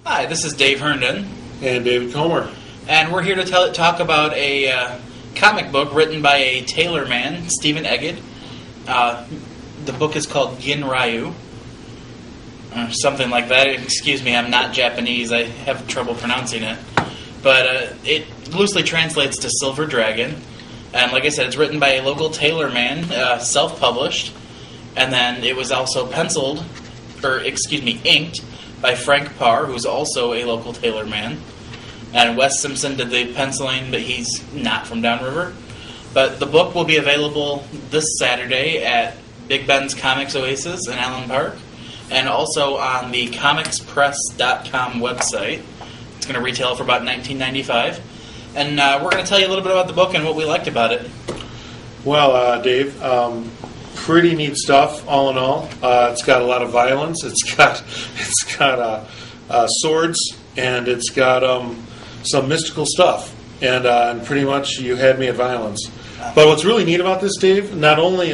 Hi, this is Dave Herndon, And David Comer. and we're here to talk about a comic book written by a tailor man, Stephen Egged. The book is called Gin-Ryu, or something like that. Excuse me, I'm not Japanese. I have trouble pronouncing it. But it loosely translates to Silver Dragon. And like I said, it's written by a local tailor man, self-published. And then it was also inked by Frank Parr, who's also a local tailor man. And Wes Simpson did the penciling, but he's not from Downriver. But the book will be available this Saturday at Big Ben's Comics Oasis in Allen Park, and also on the comicspress.com website. It's going to retail for about $19.95. And we're going to tell you a little bit about the book and what we liked about it. Well, Dave, pretty neat stuff, all in all. It's got a lot of violence. It's got swords, and it's got some mystical stuff. And pretty much you had me at violence. But what's really neat about this, Dave, not only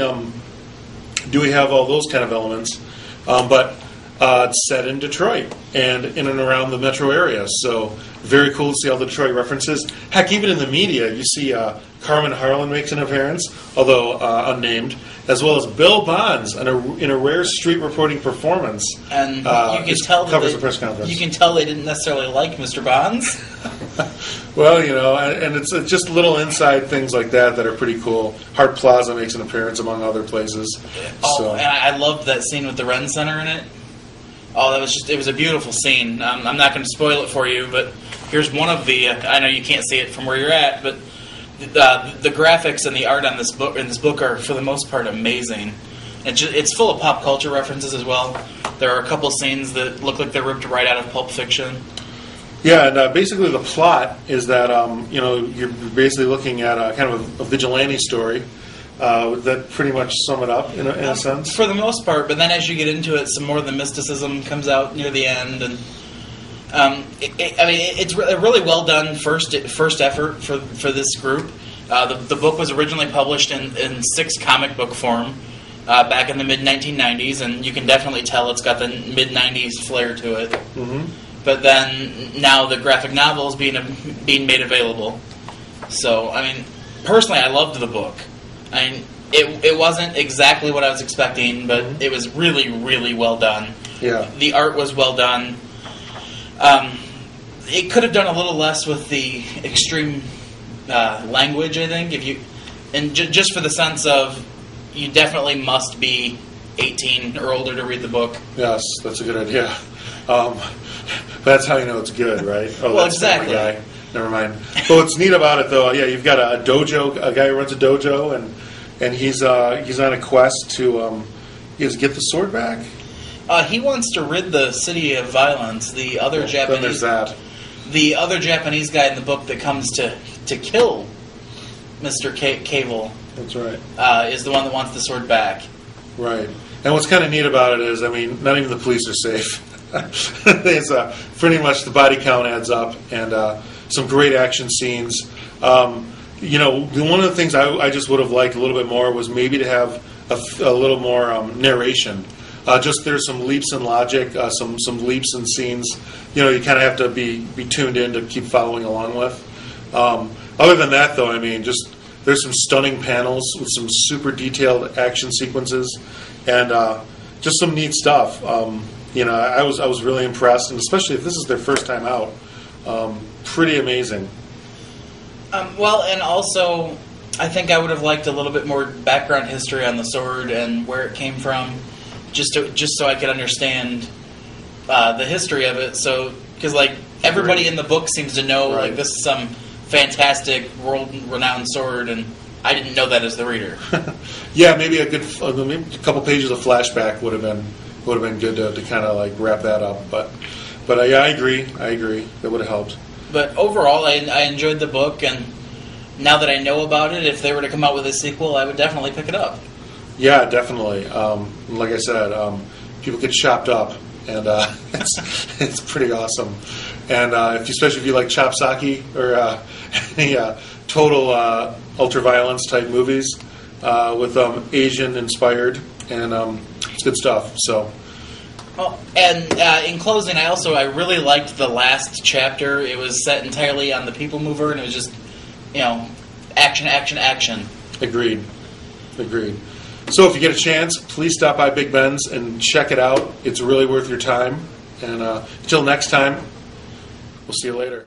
do we have all those kind of elements, but it's set in Detroit and in and around the metro area. So very cool to see all the Detroit references. Heck, even in the media, you see Carmen Harlan makes an appearance, although unnamed, as well as Bill Bonds in a rare street reporting performance. And you can tell covers the press conference. You can tell they didn't necessarily like Mr. Bonds. Well, and it's just little inside things like that are pretty cool. Hart Plaza makes an appearance, among other places. Oh, and I loved that scene with the Ren Center in it. Oh, it was a beautiful scene. I'm not going to spoil it for you, but here's one of the, I know you can't see it from where you're at, but the graphics and the art on this book are, for the most part, amazing. It's full of pop culture references as well. There are a couple scenes that look like they're ripped right out of Pulp Fiction. Yeah, and basically the plot is that you're basically looking at kind of a vigilante story that pretty much sum it up in a sense. For the most part, but then as you get into it, some more of the mysticism comes out near the end, and it's a really well done first effort for this group. The book was originally published in 6 comic book form back in the mid-1990s, and you can definitely tell it's got the mid-90s flair to it. Mm-hmm. But then now the graphic novel is being made available. So, personally, I loved the book. It wasn't exactly what I was expecting, but it was really, really well done. Yeah. The art was well done. It could have done a little less with the extreme language, I think. Just for the sense of, you definitely must be 18 or older to read the book. Yes, that's a good idea. That's how you know it's good, right? Oh, well, that's exactly. The guy. Never mind. But what's neat about it, though, you've got a dojo, a guy who runs a dojo, and he's on a quest to get the sword back. He wants to rid the city of violence. The other Japanese. Then there's that. The other Japanese guy in the book that comes to kill Mr. Cable. That's right. Is the one that wants the sword back. Right. And what's kind of neat about it is, not even the police are safe. It's pretty much the body count adds up, and some great action scenes. One of the things I just would have liked a little bit more was maybe to have a little more narration. Just there's some leaps in logic, some leaps in scenes. You kind of have to be tuned in to keep following along with. Other than that, though, just there's some stunning panels with some super detailed action sequences, and just some neat stuff. I was really impressed, and especially if this is their first time out, pretty amazing. Well, and also, I think I would have liked a little bit more background history on the sword and where it came from, just so I could understand the history of it. So, because everybody in the book seems to know, right, this is some fantastic world-renowned sword, and I didn't know that as the reader. Yeah, maybe a couple pages of flashback would have been good to kind of wrap that up. But yeah, I agree. That would have helped. But overall, I enjoyed the book, and now that I know about it, if they were to come out with a sequel, I would definitely pick it up. Yeah, definitely. Like I said, people get chopped up, and it's pretty awesome. And especially if you like Chopsaki or any total ultraviolence type movies with Asian inspired, and it's good stuff. So Oh, and in closing, I really liked the last chapter. It was set entirely on the People Mover, and it was just, action, action, action. Agreed. So if you get a chance, please stop by Big Ben's and check it out. It's really worth your time. And until next time, we'll see you later.